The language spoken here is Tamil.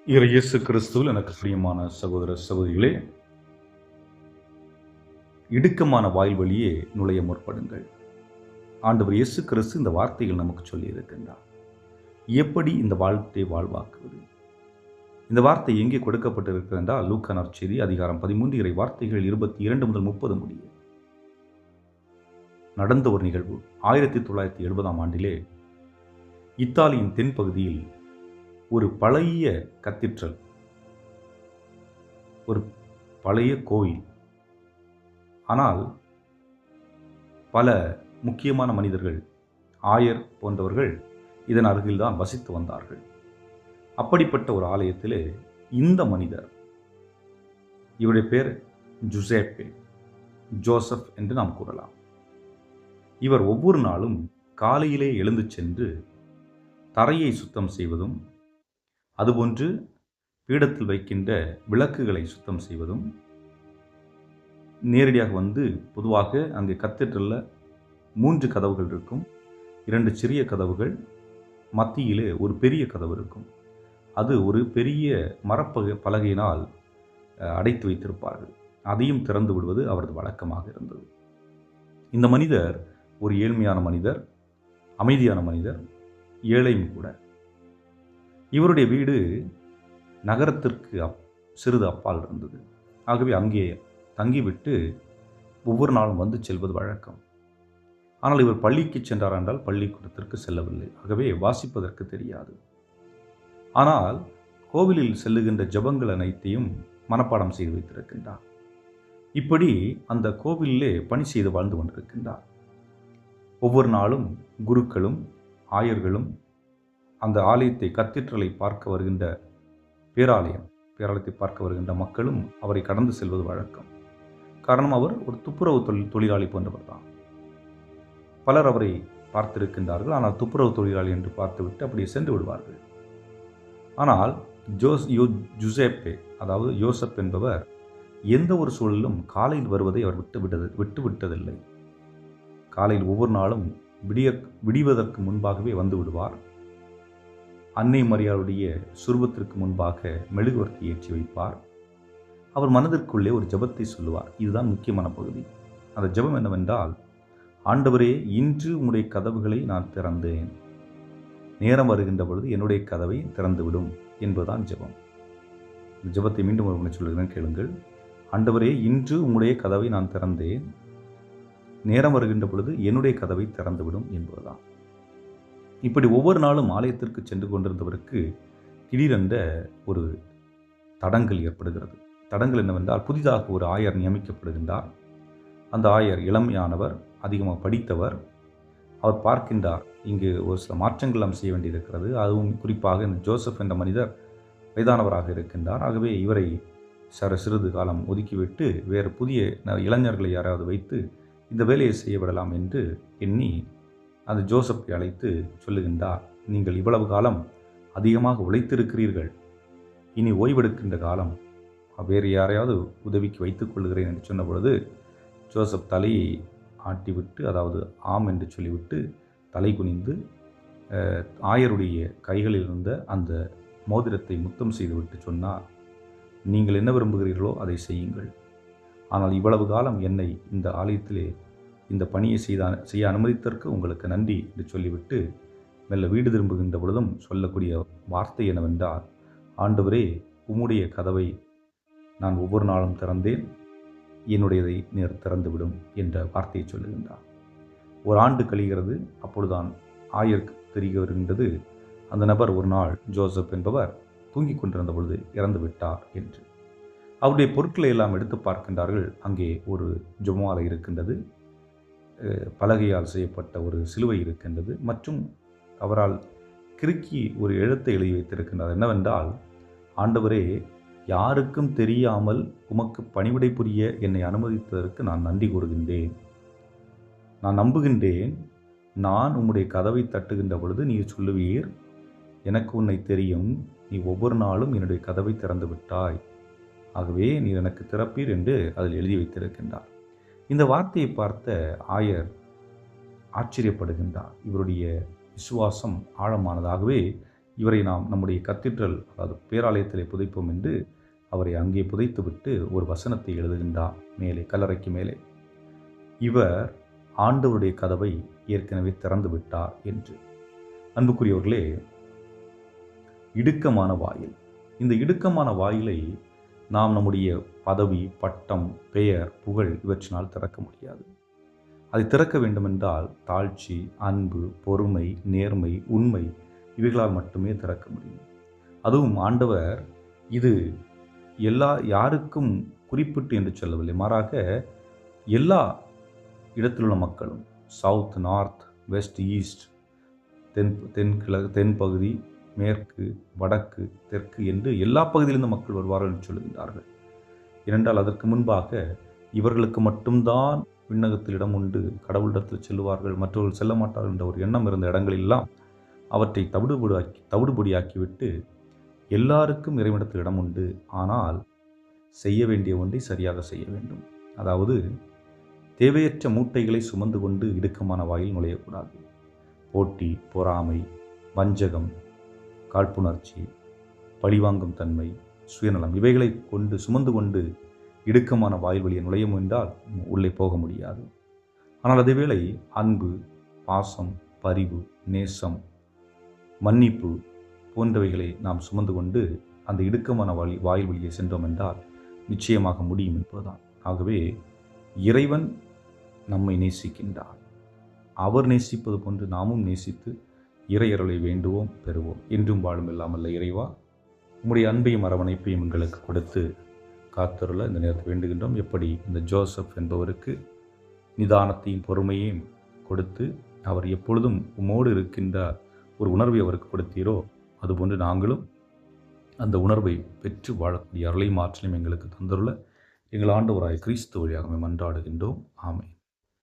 இயேசு கிறிஸ்துவில் எனக்கு பிரியமான சகோதர சகோதரிகளே, இடுக்கமான வாயில் வழியே நுழைய முற்படுங்கள். ஆண்டவர் இயேசு கிறிஸ்து இந்த வார்த்தைகள் நமக்கு சொல்லி இருக்கின்றார். எப்படி இந்த வாழ்க்கை வாழ்வாக்குவது? இந்த வார்த்தை எங்கே கொடுக்கப்பட்டிருக்கிறது என்றால், லூக்கா நற்செய்தி அதிகாரம் 13 இறை வார்த்தைகள் 22 முதல் 30 முடிய நடந்த ஒரு நிகழ்வு. 1970ஆம் ஆண்டிலே இத்தாலியின் தென்பகுதியில் ஒரு பழைய கத்தீட்ரல், ஒரு பழைய கோயில். ஆனால் பல முக்கியமான மனிதர்கள், ஆயர் போன்றவர்கள் இதன் அருகில்தான் வசித்து வந்தார்கள். அப்படிப்பட்ட ஒரு ஆலயத்திலே இந்த மனிதர், இவருடைய பேர் ஜுசேப்பே, ஜோசப் என்று நாம் கூறலாம். இவர் ஒவ்வொரு நாளும் காலையிலே எழுந்து சென்று தரையை சுத்தம் செய்வதும், அதுபோன்று பீடத்தில் வைக்கின்ற விளக்குகளை சுத்தம் செய்வதும், நேரடியாக வந்து பொதுவாக அங்கே கத்தீட்ரலில் 3 கதவுகள் இருக்கும். 2 சிறிய கதவுகள், மத்தியிலே ஒரு பெரிய கதவு இருக்கும். அது ஒரு பெரிய பலகையினால் அடைத்து வைத்திருப்பார்கள். அதையும் திறந்து விடுவது அவரது வழக்கமாக இருந்தது. இந்த மனிதர் ஒரு ஏழ்மையான மனிதர், அமைதியான மனிதர், ஏழையும் கூட. இவருடைய வீடு நகரத்திற்கு சிறிது அப்பால் இருந்தது. ஆகவே அங்கே தங்கிவிட்டு ஒவ்வொரு நாளும் வந்து செல்வது வழக்கம். ஆனால் இவர் பள்ளிக்கு சென்றார் என்றால் பள்ளிக்கூடத்திற்கு செல்லவில்லை. ஆகவே வாசிப்பதற்கு தெரியாது. ஆனால் கோவிலில் செல்லுகின்ற ஜெபங்கள் அனைத்தையும் மனப்பாடம் செய்து வைத்திருக்கின்றார். இப்படி அந்த கோவிலிலே பணி செய்து வாழ்ந்து கொண்டிருக்கின்றார். ஒவ்வொரு நாளும் குருக்களும் ஆயர்களும் அந்த ஆலயத்தை, கத்தீட்ரலை பார்க்க வருகின்ற பேராலயத்தை பார்க்க வருகின்ற மக்களும் அவரை கடந்து செல்வது வழக்கம். காரணம், அவர் ஒரு துப்புரவு தொழிலாளி போன்றவர் தான். பலர் அவரை பார்த்திருக்கின்றார்கள். ஆனால் துப்புரவு தொழிலாளி என்று பார்த்துவிட்டு அப்படியே சென்று விடுவார்கள். ஆனால் ஜுசேப்பே, அதாவது யோசப் என்பவர், எந்த ஒரு சூழலிலும் காலையில் வருவதை அவர் விட்டுவிட்டதில்லை. காலையில் ஒவ்வொரு நாளும் விடிவதற்கு முன்பாகவே வந்து விடுவார். அன்னை மரியாளுடைய சுரூபத்திற்கு முன்பாக மெழுகுவர்த்தி ஏற்றி வைப்பார். அவர் மனதிற்குள்ளே ஒரு ஜெபத்தை சொல்லுவார். இதுதான் முக்கியமான பகுதி. அந்த ஜெபம் என்னவென்றால், ஆண்டவரே, இன்று உம்முடைய கதவுகளை நான் திறந்தேன், நேரம் வருகின்ற பொழுது என்னுடைய கதவை திறந்துவிடும் என்பதுதான் ஜெபம். இந்த ஜெபத்தை மீண்டும் ஒரு முறை சொல்லுகிறேன், கேளுங்கள். ஆண்டவரே, இன்று உம்முடைய கதவை நான் திறந்தேன், நேரம் வருகின்ற பொழுது என்னுடைய கதவை திறந்துவிடும் என்பதுதான். இப்படி ஒவ்வொரு நாளும் ஆலயத்திற்கு சென்று கொண்டிருந்தவருக்கு திடீரென்ற ஒரு தடங்கல் ஏற்படுகிறது. தடங்கல் என்னவென்றால், புதிதாக ஒரு ஆயர் நியமிக்கப்படுகின்றார். அந்த ஆயர் இளமையானவர், அதிகமாக படித்தவர். அவர் பார்க்கின்றார், இங்கு ஒரு சில மாற்றங்கள் நாம் செய்ய வேண்டியிருக்கிறது. அதுவும் குறிப்பாக இந்த ஜோசப் என்ற மனிதர் வயதானவராக இருக்கின்றார். ஆகவே இவரை சிறிது காலம் ஒதுக்கிவிட்டு வேறு புதிய இளைஞர்களை யாராவது வைத்து இந்த வேலையை செய்ய விடலாம் என்று எண்ணி அந்த ஜோசப்பை அழைத்து சொல்லுகின்றார், நீங்கள் இவ்வளவு காலம் அதிகமாக உழைத்திருக்கிறீர்கள், இனி ஓய்வெடுக்கின்ற காலம், வேறு யாரையாவது உதவிக்கு வைத்துக் கொள்கிறேன் என்று சொன்ன பொழுது ஜோசப் தலையை ஆட்டிவிட்டு, அதாவது ஆம் என்று சொல்லிவிட்டு தலை குனிந்து ஆயருடைய கைகளில் இருந்த அந்த மோதிரத்தை முத்தம் செய்துவிட்டு சொன்னார், நீங்கள் என்ன விரும்புகிறீர்களோ அதை செய்யுங்கள். ஆனால் இவ்வளவு காலம் என்னை இந்த ஆலயத்திலே இந்த பணியை செய்ய அனுமதித்ததற்கு உங்களுக்கு நன்றி என்று சொல்லிவிட்டு மெல்ல வீடு திரும்புகின்ற பொழுதும் சொல்லக்கூடிய வார்த்தை என்னவென்றால், ஆண்டவரே, உம்முடைய கதவை நான் ஒவ்வொரு நாளும் திறந்தேன், என்னுடையதை நேர் திறந்துவிடும் என்ற வார்த்தையை சொல்லுகின்றார். ஒரு ஆண்டு கழிகிறது. அப்பொழுதுதான் ஆயருக்கு தெரிய வருகின்றது, அந்த நபர் ஒரு நாள், ஜோசப் என்பவர், தூங்கிக் கொண்டிருந்த பொழுது இறந்து விட்டார் என்று. அவருடைய பொருட்களை எல்லாம் எடுத்து பார்க்கின்றார்கள். அங்கே ஒரு ஜெபமாலை இருக்கின்றது, பலகையால் செய்யப்பட்ட ஒரு சிலுவை இருக்கின்றது, மற்றும் அவரால் கிறுக்கி ஒரு எழுத்தை எழுதி வைத்திருக்கின்றார். என்னவென்றால், ஆண்டவரே, யாருக்கும் தெரியாமல் உமக்கு பணிவிடை புரிய என்னை அனுமதித்ததற்கு நான் நன்றி கூறுகின்றேன். நான் நம்புகின்றேன், நான் உம்முடைய கதவை தட்டுகின்ற பொழுது நீர் சொல்லுவீர், எனக்கு உன்னை தெரியும், நீ ஒவ்வொரு நாளும் என்னுடைய கதவை திறந்து விட்டாய், ஆகவே நீர் எனக்கு திறப்பீர் என்று அதில் எழுதி வைத்திருக்கின்றார். இந்த வார்த்தையை பார்த்த ஆயர் ஆச்சரியப்படுகின்றார். இவருடைய விசுவாசம் ஆழமானதாகவே இவரை நாம் நம்முடைய கத்தீட்ரல், அதாவது பேராலயத்திலே புதைப்போம் என்று அவரை அங்கே புதைத்துவிட்டு ஒரு வசனத்தை எழுதுகின்றார் மேலே, கல்லறைக்கு மேலே. இவர் ஆண்டவருடைய கதவை ஏற்கனவே திறந்து விட்டார் என்று. அன்புக்குரியவர்களே, இடுக்கமான வாயில். இந்த இடுக்கமான வாயிலை நாம் நம்முடைய பதவி, பட்டம், பெயர், புகழ் இவற்றினால் திறக்க முடியாது. அதை திறக்க வேண்டுமென்றால் தாழ்ச்சி, அன்பு, பொறுமை, நேர்மை, உண்மை இவைகளால் மட்டுமே திறக்க முடியும். அதுவும் ஆண்டவர் இது யாருக்கும் குறிப்பிட்டு என்று சொல்லவில்லை. மாறாக எல்லா இடத்திலுள்ள மக்களும், சவுத், நார்த், வெஸ்ட், ஈஸ்ட், தென்பகுதி, மேற்கு, வடக்கு, தெற்கு என்று எல்லா பகுதியிலிருந்து மக்கள் வருவார்கள் என்று சொல்லுகின்றார்கள். ஏனென்றால் அதற்கு முன்பாக இவர்களுக்கு மட்டும்தான் விண்ணகத்தில் இடம் உண்டு, கடவுளிடத்தில் செல்வார்கள், மற்றவர்கள் செல்ல மாட்டார்கள் என்ற ஒரு எண்ணம் இருந்த இடங்களெல்லாம் அவற்றை தவிடுபொடியாக்கிவிட்டு எல்லாருக்கும் இறைவனிடத்தில் இடம் உண்டு. ஆனால் செய்ய வேண்டிய ஒன்றை சரியாக செய்ய வேண்டும். அதாவது தேவையற்ற மூட்டைகளை சுமந்து கொண்டு இடுக்கமான வாயில் நுழையக்கூடாது. போட்டி, பொறாமை, வஞ்சகம், காழ்ப்புணர்ச்சி, பழிவாங்கும் தன்மை, சுயநலம் இவைகளை சுமந்து கொண்டு இடுக்கமான வாயில் வழியை நுழைய முயன்றால் உள்ளே போக முடியாது. ஆனால் அதேவேளை அன்பு, பாசம், பரிவு, நேசம், மன்னிப்பு போன்றவைகளை நாம் சுமந்து கொண்டு அந்த இடுக்கமான வாயில் வழியை சென்றோம் என்றால் நிச்சயமாக முடியும் என்பதுதான். ஆகவே இறைவன் நம்மை நேசிக்கின்றார். அவர் நேசிப்பது போன்று நாமும் நேசித்து இறையருளை வேண்டுவோம், பெறுவோம். என்றும் வாழும் இல்லாமல்ல இறைவா, உம்முடைய அன்பையும் அரவணைப்பையும் எங்களுக்கு கொடுத்து காத்தருள இந்த நேரத்தை வேண்டுகின்றோம். எப்படி இந்த ஜோசப் என்பவருக்கு நிதானத்தையும் பொறுமையையும் கொடுத்து அவர் எப்பொழுதும் உம்மோடு இருக்கின்ற ஒரு உணர்வை அவருக்கு கொடுத்தீரோ, அதுபோன்று நாங்களும் அந்த உணர்வை பெற்று வாழக்கூடிய அருளையும் ஆற்றலையும் எங்களுக்கு தந்தருள எங்கள் ஆண்டவராய் கிறிஸ்து வழியாக மன்றாடுகின்றோம். ஆமென்.